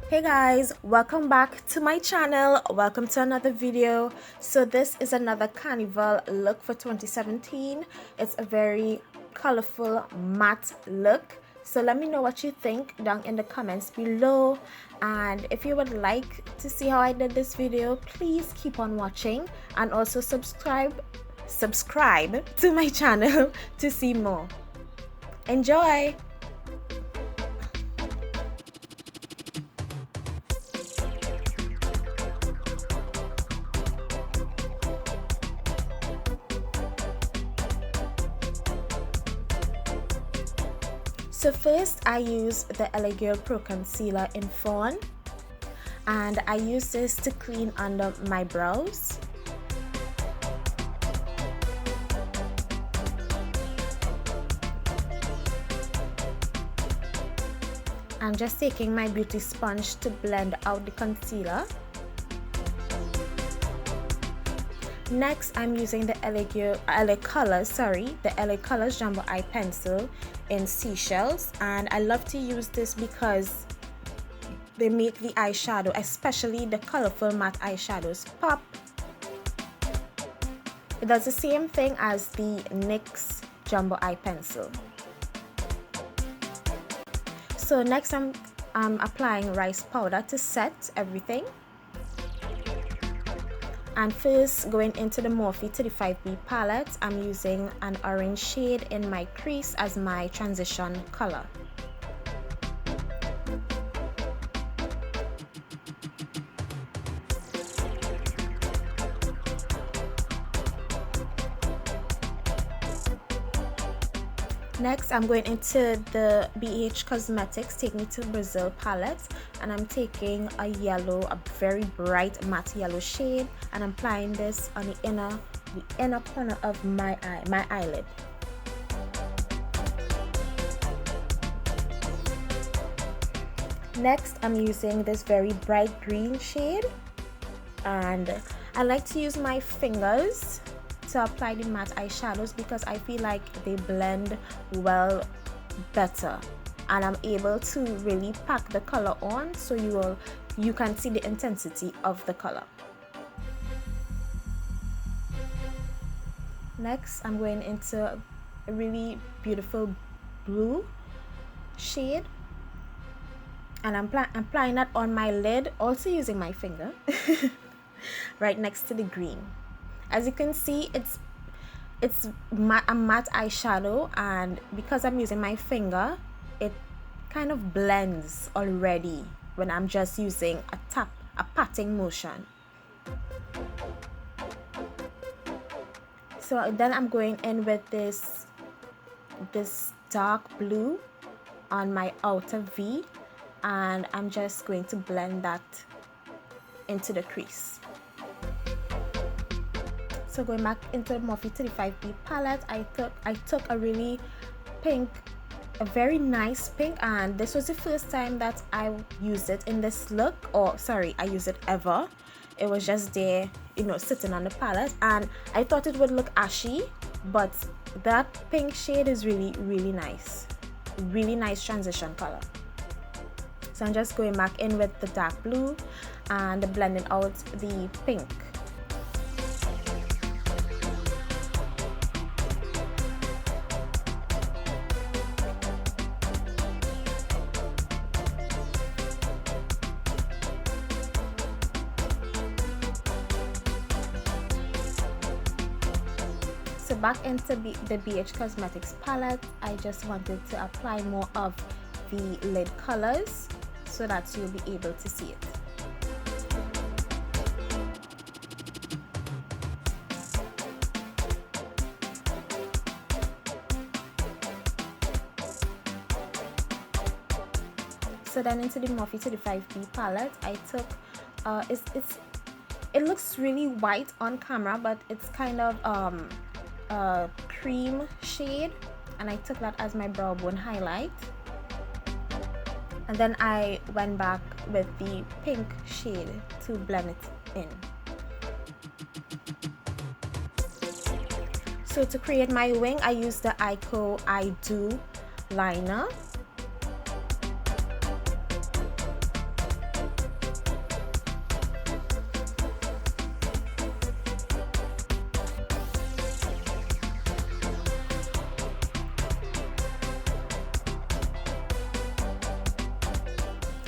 Hey guys, welcome back to my channel. Welcome to another video. So this is another Carnival look for 2017. It's a very colorful matte look. So let me know what you think down in the comments below, and if you would like to see how I did this video, please keep on watching and also subscribe to my channel to see more. Enjoy! So first I use the LA Girl Pro Concealer in Fawn, and I use this to clean under my brows. I'm just taking my beauty sponge to blend out the concealer. Next, I'm using the LA Colors Jumbo Eye Pencil in Seashells, and I love to use this because they make the eyeshadow, especially the colorful matte eyeshadows, pop. It does the same thing as the NYX Jumbo Eye Pencil. So next I'm applying rice powder to set everything. And first, going into the Morphe 35B palette, I'm using an orange shade in my crease as my transition color. Next, I'm going into the BH Cosmetics Take Me to Brazil palette, and I'm taking a very bright matte yellow shade, and I'm applying this on the inner corner of my eyelid. Next, I'm using this very bright green shade, and I like to use my fingers to apply the matte eyeshadows because I feel like they blend well better, and I'm able to really pack the color on so you can see the intensity of the color. Next, I'm going into a really beautiful blue shade, and I'm applying that on my lid, also using my finger right next to the green. As you can see, it's a matte eyeshadow, and because I'm using my finger, it kind of blends already when I'm just using a patting motion. So then I'm going in with this dark blue on my outer V, and I'm just going to blend that into the crease. So going back into the Morphe 35B palette, I took a really a very nice pink, and this was the first time that I used it in this look, or sorry, I used it ever. It was just there, sitting on the palette, and I thought it would look ashy, but that pink shade is really nice. Really nice transition color. So I'm just going back in with the dark blue and blending out the pink. So back into the BH Cosmetics palette, I just wanted to apply more of the lid colors so that you'll be able to see it. So then into the Morphe 35B palette, I took it looks really white on camera, but it's kind of a cream shade, and I took that as my brow bone highlight. And then I went back with the pink shade to blend it in. So to create my wing, I used the Eyeko Eye Do liner.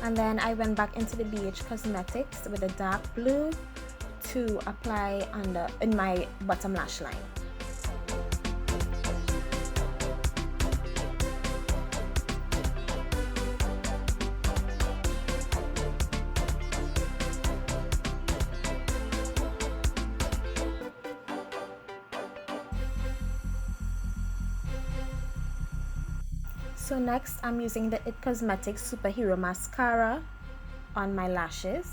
And then I went back into the BH Cosmetics with a dark blue to apply in my bottom lash line. So next, I'm using the It Cosmetics Superhero Mascara on my lashes.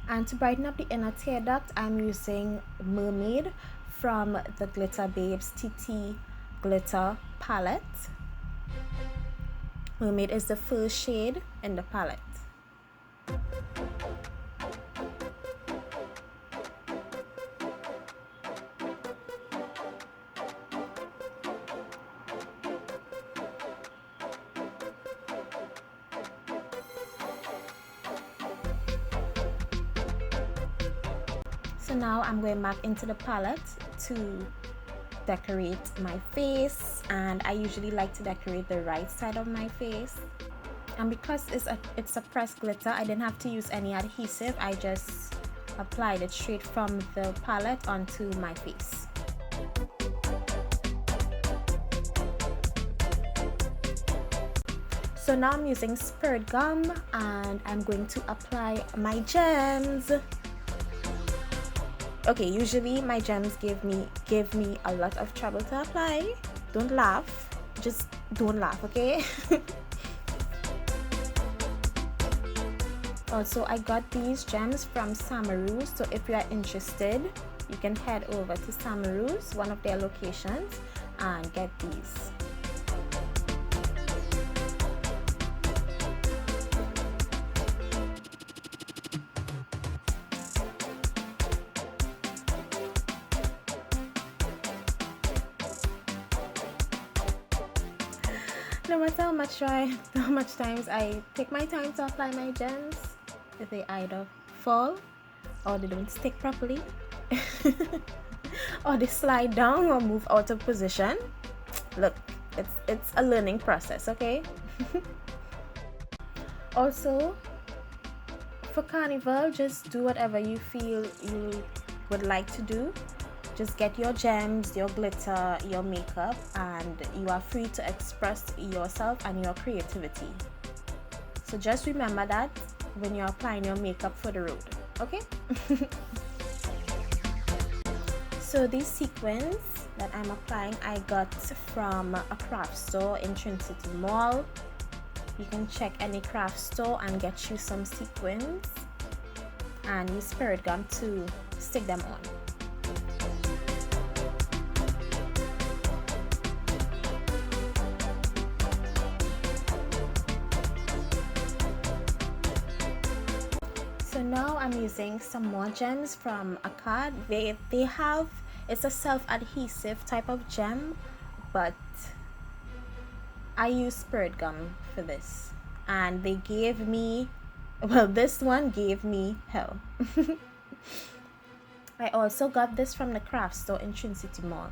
And to brighten up the inner tear duct, I'm using Mermaid from the Glitter Babes TT Glitter Palette. Mermaid is the first shade in the palette. So now I'm going back into the palette to decorate my face, and I usually like to decorate the right side of my face. And because it's a pressed glitter, I didn't have to use any adhesive. I just applied it straight from the palette onto my face. So now I'm using Spirit Gum and I'm going to apply my gems. Okay, usually my gems give me a lot of trouble to apply. Don't laugh. Just don't laugh, okay? Also, I got these gems from Samaru's, so if you are interested, you can head over to Samaru's, one of their locations, and get these. No matter how much times I take my time to apply my gems, they either fall or they don't stick properly or they slide down or move out of position. Look, it's a learning process, okay? Also, for Carnival, just do whatever you feel you would like to do. Just get your gems, your glitter, your makeup, and you are free to express yourself and your creativity. So just remember that when you're applying your makeup for the road, okay? So these sequins that I'm applying, I got from a craft store in Trinity Mall. You can check any craft store and get you some sequins and use Spirit Gum to stick them on. So now I'm using some more gems from a card. They have, it's a self-adhesive type of gem, but I use Spirit Gum for this, and they gave me, well, this one gave me hell. I also got this from the craft store in Trinity Mall.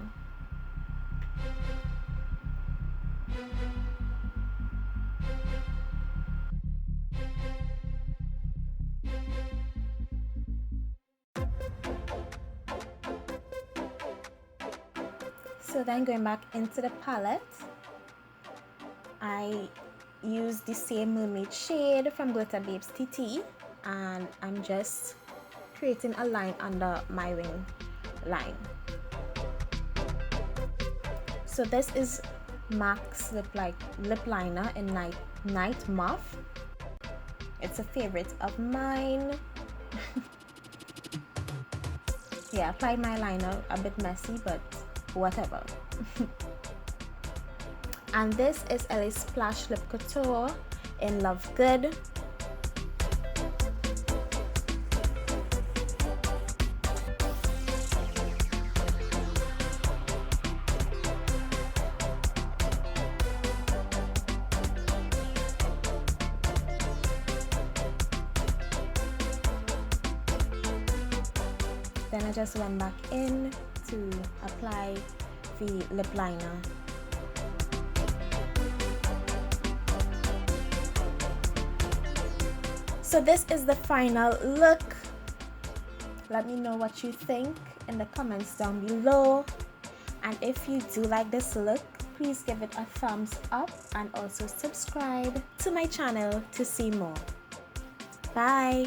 So then going back into the palette, I use the same Mermaid shade from Glitter Babes TT, and I'm just creating a line under my wing line. So this is MAC's lip liner in Nightmoth. It's a favorite of mine. Yeah, I applied my liner a bit messy, but whatever. And this is LA Splash Lip Couture in Love Good. Then I just went back in to apply the lip liner. So this is the final look. Let me know what you think in the comments down below. And if you do like this look, please give it a thumbs up and also subscribe to my channel to see more. Bye!